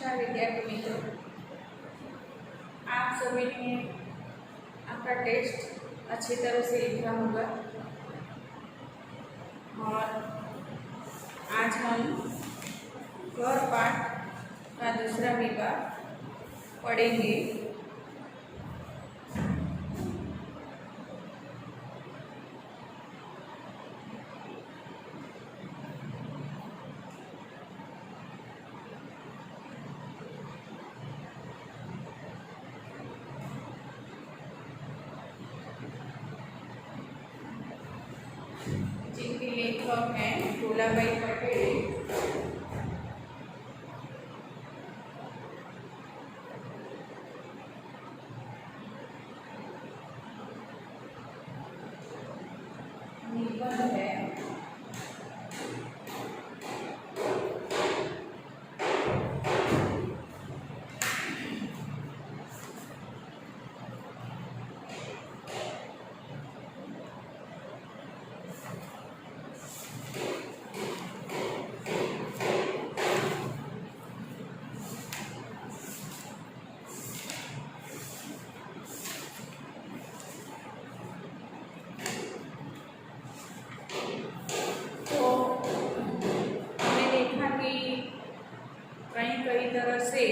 नमस्कार विद्यार्थी मित्रों, आप सभी ने आपका टेस्ट अच्छी तरह से लिखा होगा और आज हम गौर पाठ का दूसरा विभाग पढ़ेंगे। जिनके लेखक हैं भोलाबाई पटेल। निबंध है कई तरह से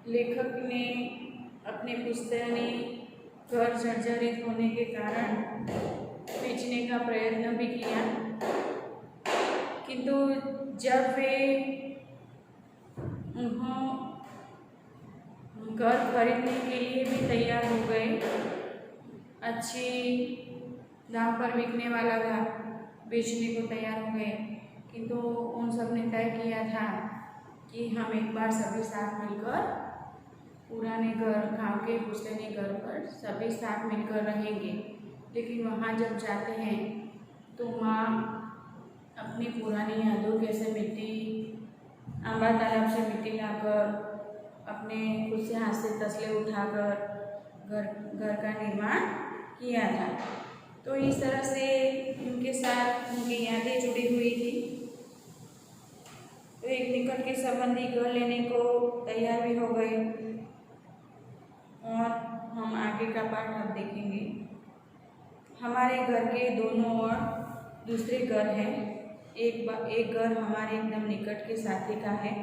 लेखक ने अपने पुस्तकालय घर जर्जरित होने के कारण बेचने का प्रयत्न भी किया, किंतु जब वे घर खरीदने के लिए भी तैयार हो गए, अच्छी दाम पर बिकने वाला था, बेचने को तैयार हो गए, किंतु उन सब ने तय किया था कि हम एक बार सभी साथ मिलकर पुराने घर गांव के पुश्तैनी घर पर सभी साथ मिलकर रहेंगे। लेकिन वहाँ जब जाते हैं तो माँ अपनी पुरानी यादों जैसे मिट्टी आंबा तालाब से मिट्टी लाकर अपने खुद से हाथ से तसले उठाकर घर का निर्माण किया था। तो इस तरह से उनके साथ उनकी यादें जुड़ी हुई थी। तो एक निकट के संबंधी घर लेने को तैयार भी हो गए और हम आगे का पाठ अब देखेंगे। हमारे घर के दोनों ओर दूसरे घर हैं। एक घर हमारे एकदम निकट के साथी का है,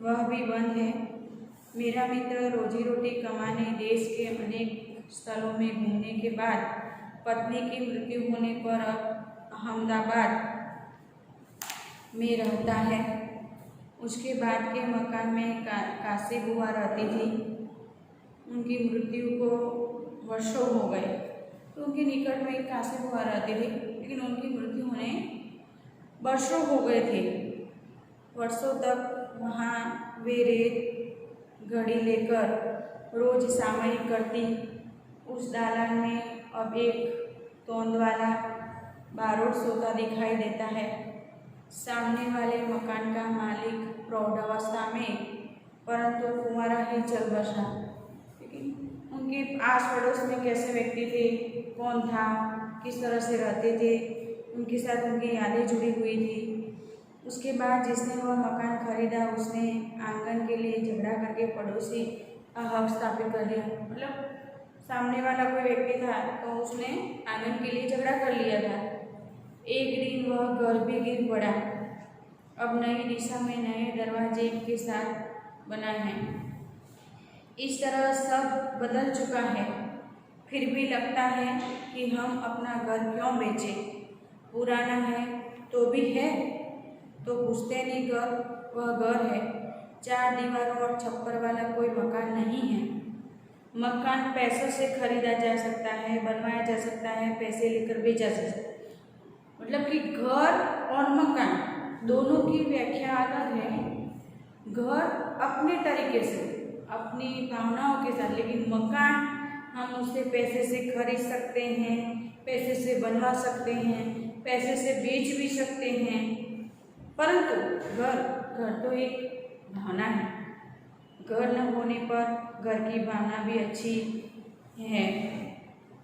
वह भी बंद है। मेरा मित्र रोजी रोटी कमाने देश के अनेक स्थलों में घूमने के बाद पत्नी की मृत्यु होने पर अब अहमदाबाद में रहता है। उसके बाद के मकान में काशी बुआ रहती थी। उनकी मृत्यु को वर्षों हो गए, तो उनके निकट में एक काशी बुआ रहती थी, लेकिन उनकी मृत्यु होने वर्षों हो गए थे। वर्षों तक वहाँ वे रेत घड़ी लेकर रोज सामयिक करती। उस दालान में अब एक तोंद वाला बारूद सोता दिखाई देता है। सामने वाले मकान का मालिक प्रौढ़ावस्था में परंतु कुंवारा ही चल बसा। लेकिन उनके आस पड़ोस में कैसे व्यक्ति थे, कौन था, किस तरह से रहते थे, उनके साथ उनकी यादें जुड़ी हुई थी। उसके बाद जिसने वह मकान खरीदा उसने आंगन के लिए झगड़ा करके पड़ोसी का हक स्थापित कर दिया। मतलब सामने वाला कोई व्यक्ति था तो उसने आंगन के लिए झगड़ा कर लिया था। एक दिन वह घर भी गिर पड़ा। अब नई दिशा में नए दरवाजे के साथ बना है। इस तरह सब बदल चुका है, फिर भी लगता है कि हम अपना घर क्यों बेचें। पुराना है तो भी है तो पुश्तैनी घर वह घर है। 4 दीवारों और छप्पर वाला कोई मकान नहीं है। मकान पैसों से खरीदा जा सकता है, बनवाया जा सकता है, पैसे लेकर बेचा जा सकता है। मतलब कि घर और मकान दोनों की व्याख्या अलग है। घर अपने तरीके से अपनी भावनाओं के साथ, लेकिन मकान हम उसे पैसे से खरीद सकते हैं, पैसे से बनवा सकते हैं, पैसे से बेच भी सकते हैं। परंतु घर तो एक भावना है। घर न होने पर घर की भावना भी अच्छी है,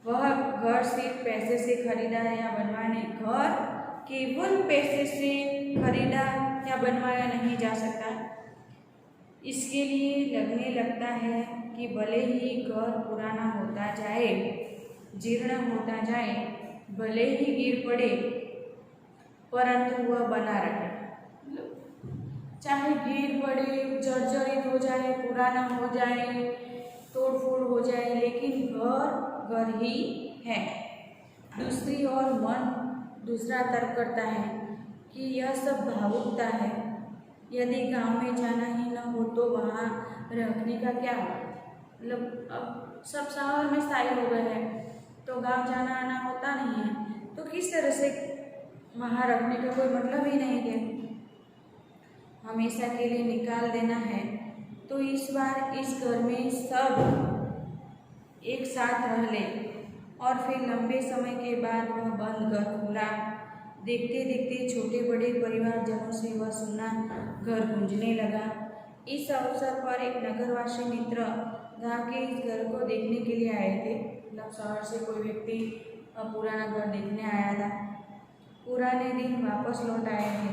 वह घर सिर्फ पैसे से खरीदा या बनवाया नहीं, घर केवल पैसे से खरीदा या बनवाया नहीं जा सकता। इसके लिए लगने लगता है कि भले ही घर पुराना होता जाए, जीर्ण होता जाए, भले ही गिर पड़े, परंतु वह बना रहे। चाहे गिर पड़े, जर्जरित हो जाए, पुराना हो जाए, तोड़ फोड़ हो जाए, लेकिन घर घर ही है। दूसरी ओर मन दूसरा तर्क करता है कि यह सब भावुकता है। यदि गांव में जाना ही न हो तो वहाँ रखने का क्या हो? मतलब अब सब शहर में स्थायी हो गए हैं तो गांव जाना आना होता नहीं है, तो किस तरह से वहाँ रखने का कोई मतलब ही नहीं है। हमेशा के लिए निकाल देना है तो इस बार इस घर में सब एक साथ रह ले। और फिर लंबे समय के बाद वह बंद घर खुला। देखते देखते छोटे बड़े परिवारजनों से वह सुना घर गूंजने लगा। इस अवसर पर एक नगरवासी मित्र गांव के इस घर को देखने के लिए आए थे। मतलब शहर से कोई व्यक्ति पुराना घर देखने आया था। पुराने दिन वापस लौट आए थे।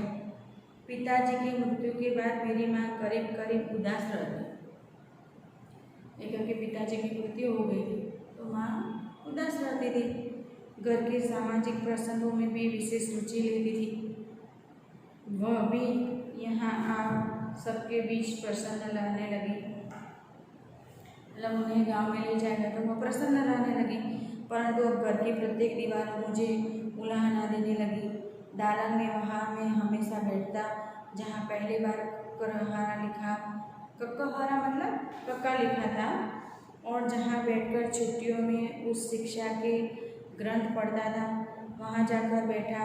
पिताजी की मृत्यु के बाद मेरी माँ करीब करीब उदास रहती, लेकिन के पिताजी की मृत्यु हो गई थी तो माँ उदास रहती थी। घर के सामाजिक प्रसंगों में भी विशेष रुचि लेती थी। वह भी यहाँ आ सबके बीच प्रसन्न रहने लगी। मतलब उन्हें गांव में ले जाएगा तो वह प्रसन्न रहने लगी, परंतु अब घर की प्रत्येक दीवार मुझे उलाहना देने लगी। दालान में वहाँ मैं हमेशा बैठता जहाँ पहली बार कक्कहारा मतलब कक्का लिखा था, और जहाँ बैठकर छुट्टियों में उस शिक्षा के ग्रंथ पढ़ता था। वहाँ जाकर बैठा।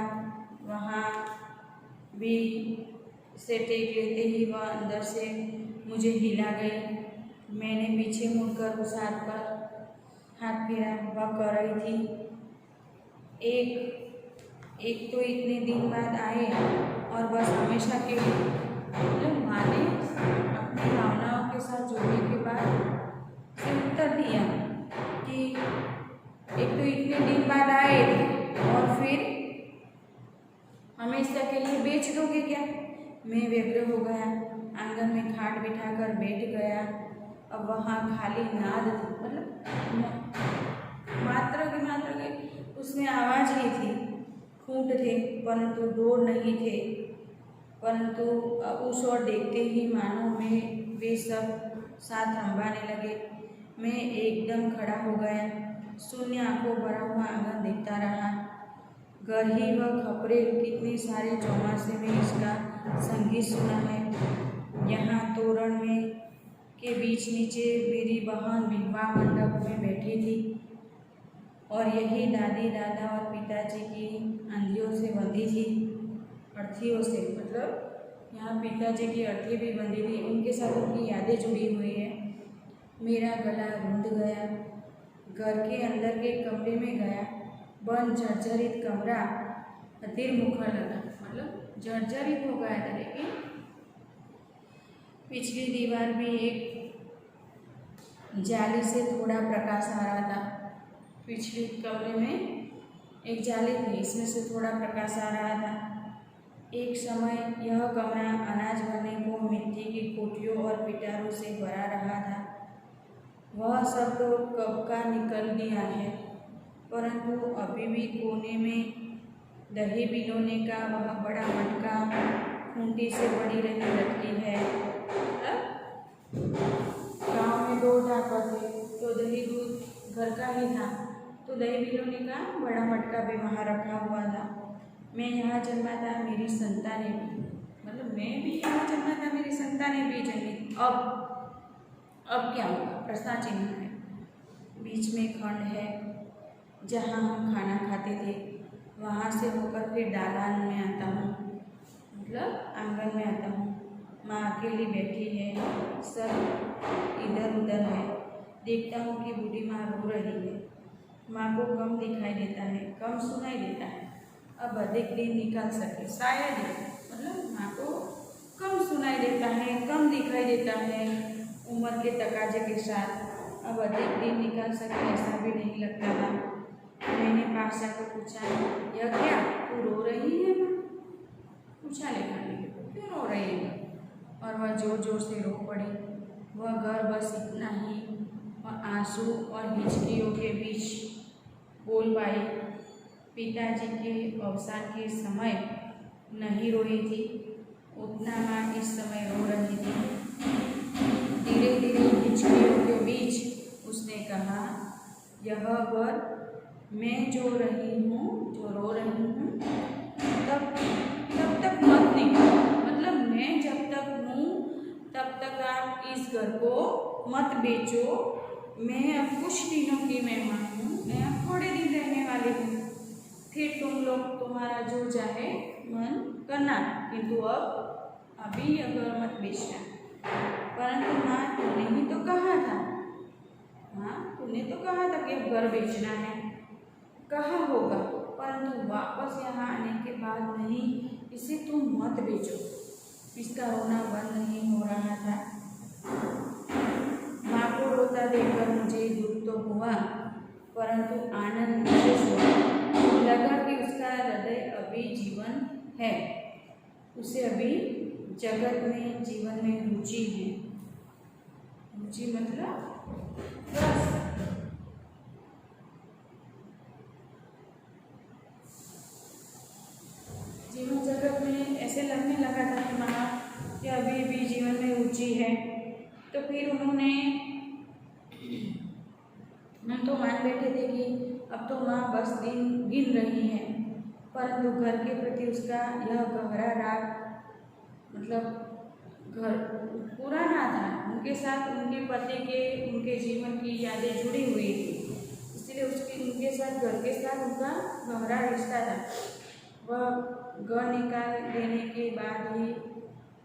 वहाँ भी से टेक लेते ही वह अंदर से मुझे हिला गई। मैंने पीछे मुड़कर उस हाथ पर हाथ फेरा। वह कर रही थी, एक तो इतने दिन बाद आए और बस हमेशा के लिए। मतलब माँ ने अपनी भावनाओं के साथ जुड़ने के बाद से उत्तर दिया कि एक तो इतने दिन बाद आए और फिर हमेशा के लिए बेच दोगे क्या? मैं व्यग्र हो गया। आंगन में खाट बिठाकर बैठ गया। अब वहाँ खाली नाद थी, मतलब मात्र उसमें आवाज़ ही थी। खूंट थे परंतु डोर नहीं थे। परंतु उस ओर देखते ही मानो में वे सब साथ रंभाने लगे। मैं एकदम खड़ा हो गया। शून्य आंखों भरा हुआ आंगन देखता रहा। घर ही वह खपरे, कितने सारे चौमासे में इसका संगीत सुना है। यहाँ तोरण में के बीच नीचे मेरी बहन विवाह मंडप में बैठी थी और यही दादी दादा और पिताजी की अंधियों से बंधी थी, अर्थियों से। मतलब यहाँ पिताजी की अर्थी भी बंधी थी, उनके साथ उनकी यादें जुड़ी हुई है। मेरा गला रूंध गया। घर के अंदर के कमरे में गया। बंद जर्जरित कमरा अधीर मुखर लगा। मतलब जर्जरित हो गया था, लेकिन पिछली दीवार में एक जाली से थोड़ा प्रकाश आ रहा था। पिछले कमरे में एक जाली थी, इसमें से थोड़ा प्रकाश आ रहा था। एक समय यह कमरा अनाज भरने को मिट्टी की कोठियों और पिटारों से भरा रहा था। वह सब तो कब का निकल गया है, परंतु अभी भी कोने में दही बिलोने का वह बड़ा मटका खूंटी से बड़ी रही लटकी है। गांव में 2 ढाकर थे तो दही दूध घर का ही था, तो दही बिलोने का बड़ा मटका भी वहाँ रखा हुआ था। मैं यहाँ जन्मा था, मेरी संतानें भी, मतलब मैं भी यहाँ जन्मा था, मेरी संतानें भी जन्मी। अब क्या होगा? प्रश्न चिन्ह है। बीच में खंड है जहाँ हम खाना खाते थे। वहाँ से होकर फिर दालान में आता हूँ, मतलब आंगन में आता हूँ। माँ अकेली बैठी है, सब इधर उधर है। देखता हूँ कि बूढ़ी माँ रो रही है। माँ को कम दिखाई देता है, कम सुनाई देता है। अब अधिक दिन निकाल सके शायद, मतलब माँ को कम सुनाई देता है, कम दिखाई देता है उम्र के तकाजे के साथ। अब अधिक दिन निकाल सके ऐसा भी नहीं लगता था। मैंने पास जाकर पूछा, यह क्या, तू रो रही है माँ? पूछा लेखन ने, क्यों रो रही है? और वह जोर जोर से रो पड़ी। वह घर बस इतना ही वह आंसू और हिचकियों के बीच बोल पाई। पिताजी के अवसान के समय नहीं रोई थी, उतना माँ इस समय रो रही थी। धीरे धीरे हिचकियों के बीच उसने कहा, यह घर मैं जो रो रही हूँ, तब तक मत निकलो। मतलब मैं जब तक हूँ तब तक आप इस घर को मत बेचो। मैं अब कुछ दिनों की मेहमान हूँ, मैं अब थोड़े दिन रहने वाली हूँ, फिर तुम लोग तुम्हारा जो चाहे मन करना, किंतु अब अभी यह घर मत बेचना। परंतु माँ, तूने ही तो कहा था, हाँ तूने तो कहा था कि अब घर बेचना है। कहा होगा, परंतु वापस यहाँ आने के बाद नहीं, इसे तुम मत बेचो। इसका रोना बंद नहीं हो रहा था। माँ को रोता देखकर मुझे दुख तो हुआ, परंतु आनंद विशेष हुआ। लगा कि उसका हृदय अभी जीवन है, उसे अभी जगत में, जीवन में रुचि है। रुचि मतलब बस जीवन जगत में ऐसे लगने लगा था कि माँ कि अभी भी जीवन में रुचि है। तो फिर उन्होंने, हम तो मान बैठे थे कि अब तो माँ बस दिन गिन रही है, परंतु घर के प्रति उसका यह गहरा राग, मतलब घर पुराना था, उनके साथ उनके पति के, उनके जीवन की यादें जुड़ी हुई थी, इसलिए उनके साथ, घर के साथ उनका गहरा रिश्ता था। वह घर निकाल देने के बाद ही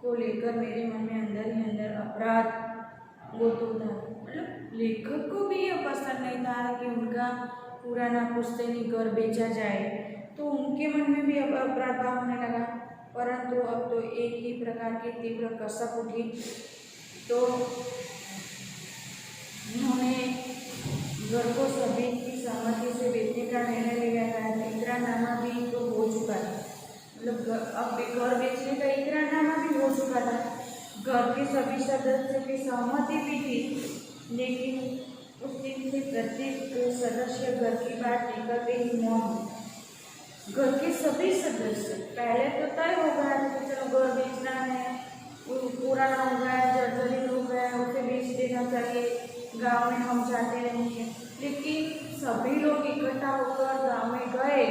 को लेकर मेरे मन में अंदर ही अंदर अपराध गोतु था। मतलब लेखक को भी यह पसंद नहीं था कि उनका पुराना पुश्तैनी घर बेचा जाए, तो उनके मन में भी अब अपराध भाव होने लगा। परंतु अब तो एक ही प्रकार की तीव्र कसक उठी, तो उन्होंने घर को सभी की सहमति से बेचने का निर्णय लिया था। इकरारनामा भी तो हो चुका था, मतलब अब घर बेचने का इकरारनामा भी हो चुका था, घर के सभी सदस्यों की सहमति भी थी। लेकिन उस दिन से प्रत्येक सदस्य घर की बात निकलते ही मौन। घर के सभी सदस्य, पहले तो तय हो गया कि चलो घर बेचना है, पुराना हो गया, जर्जरित हो गया, उसे बेच देना चाहिए, गांव में हम जाते रहेंगे। लेकिन सभी लोग इकट्ठा होकर गांव में गए,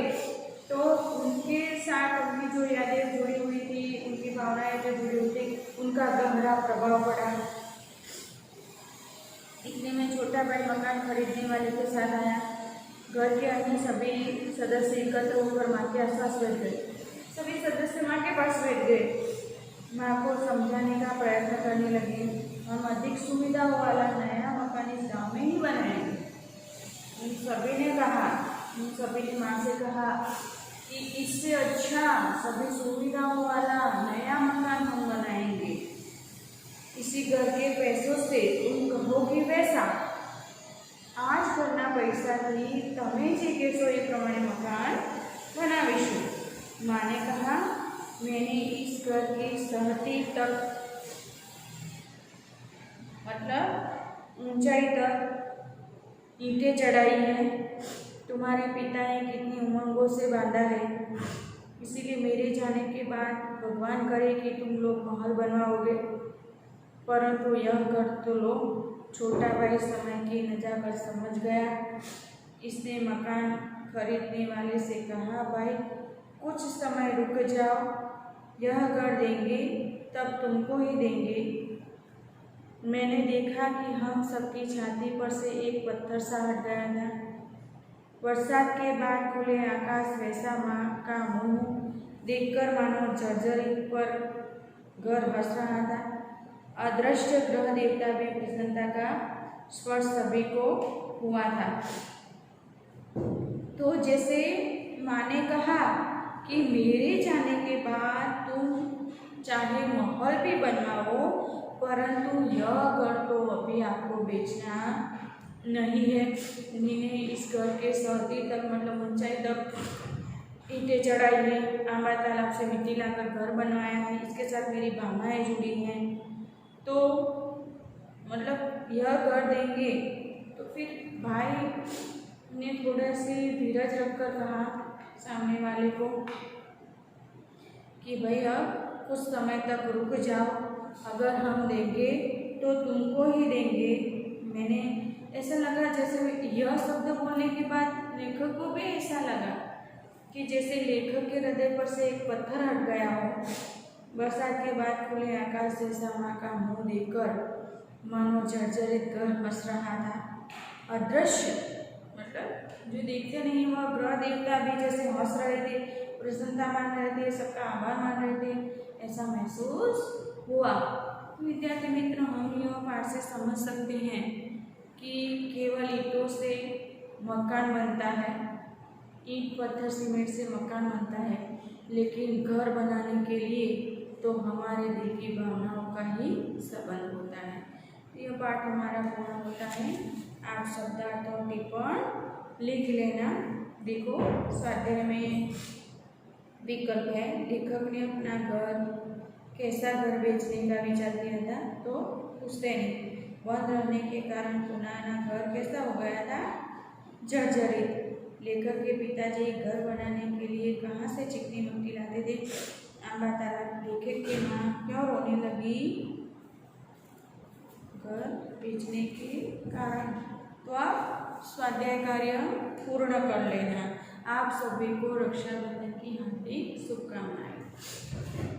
तो उनके साथ उनकी जो यादें जुड़ी हुई थी, उनकी भावनाएं जो जुड़ी हुई थी, उनका गहरा प्रभाव पड़ा। इतने में छोटा भाई मकान खरीदने वाले के साथ आया। घर के अन्य सभी सदस्य एकत्र होकर माँ के आसपास बैठ गए। सभी सदस्य माँ के पास बैठ गए, माँ को समझाने का प्रयत्न करने लगे। हम अधिक सुविधाओं वाला नया मकान इस गाँव में ही बनाएंगे। उन सभी ने कहा, उन सभी ने माँ से कहा कि इससे अच्छा सभी सुविधाओं वाला नया मकान हम बनाएंगे। इसी घर के पैसों से तुम कहोगे वैसा। आज ઘરના પૈસાથી તમે જે કહેશો એ પ્રમાણે મકાન બનાવીશું। माँ ने कहा, मैंने इस घर की सहती तक, मतलब ऊंचाई तक ईंटें चढ़ाई है। तुम्हारे पिता ने कितनी उमंगों से बांधा है, इसीलिए मेरे जाने के बाद भगवान करे कि तुम लोग महल बनवाओगे। परंतु यह घर तो लो। छोटा भाई समय की नजाकत समझ गया। इसने मकान खरीदने वाले से कहा, भाई कुछ समय रुक जाओ, यह घर देंगे तब तुमको ही देंगे। मैंने देखा कि हम सबकी छाती पर से एक पत्थर सा हट गया था। बरसात के बाद खुले आकाश वैसा माँ का मुंह देखकर मानो जर्जरित पर घर हंस रहा था। अदृश्य ग्रह देवता भी प्रसन्नता का स्पर्श सभी को हुआ था। तो जैसे माँ ने कहा कि मेरे जाने के बाद तुम चाहे महल भी बनवाओ, परंतु यह घर तो अभी आपको बेचना नहीं है। इन्होंने इस घर के सर्दी तक मतलब ऊंचाई तक ईंटें चढ़ाई है, आंबा तालाब से मिट्टी लाकर घर बनवाया है। इसके साथ मेरी भावनाएं जुड़ी हैं। तो मतलब यह कर देंगे। तो फिर भाई ने थोड़ा सी धीरज रखकर कहा सामने वाले को कि भाई अब कुछ समय तक रुक जाओ, अगर हम देंगे तो तुमको ही देंगे। मैंने ऐसा लगा जैसे यह शब्द बोलने के बाद लेखक को भी ऐसा लगा कि जैसे लेखक के हृदय पर से एक पत्थर हट गया हो। बरसात के बाद खुले आकाश जैसा माँ का मुंह देखकर मानो जर्जरित घर हंस रहा था। अदृश्य मतलब जो देखते नहीं वह ग्रह देवता भी जैसे हंस रहे थे, प्रसन्नता मान रहे थे, सबका आभार मान रहे थे, ऐसा महसूस हुआ। विद्यार्थी मित्र, हम यह पाठ से समझ सकते हैं कि केवल ईंटों से मकान बनता है, ईंट पत्थर सीमेंट से मकान बनता है, लेकिन घर बनाने के लिए तो हमारे दिल की भावनाओं का ही संबंध होता है। यह पाठ हमारा पूर्ण होता है। आप शब्दार्थ और टिप्पण लिख लेना। देखो स्वाध्याय में विकल्प है, लेखक ने अपना घर कैसा घर बेचने का विचार किया था, तो पुश्तैनी बंद रहने के कारण पुराना घर कैसा हो गया था, जर्जरित। लेखक के पिताजी घर बनाने के लिए कहाँ से चिकनी मिट्टी लाते थे, आंबा तालाब। लेखक की माँ क्यों रोने लगी, घर बेचने के कारण। तो आप स्वाध्याय कार्य पूर्ण कर लेना। आप सभी को रक्षाबंधन की हार्दिक शुभकामनाएं।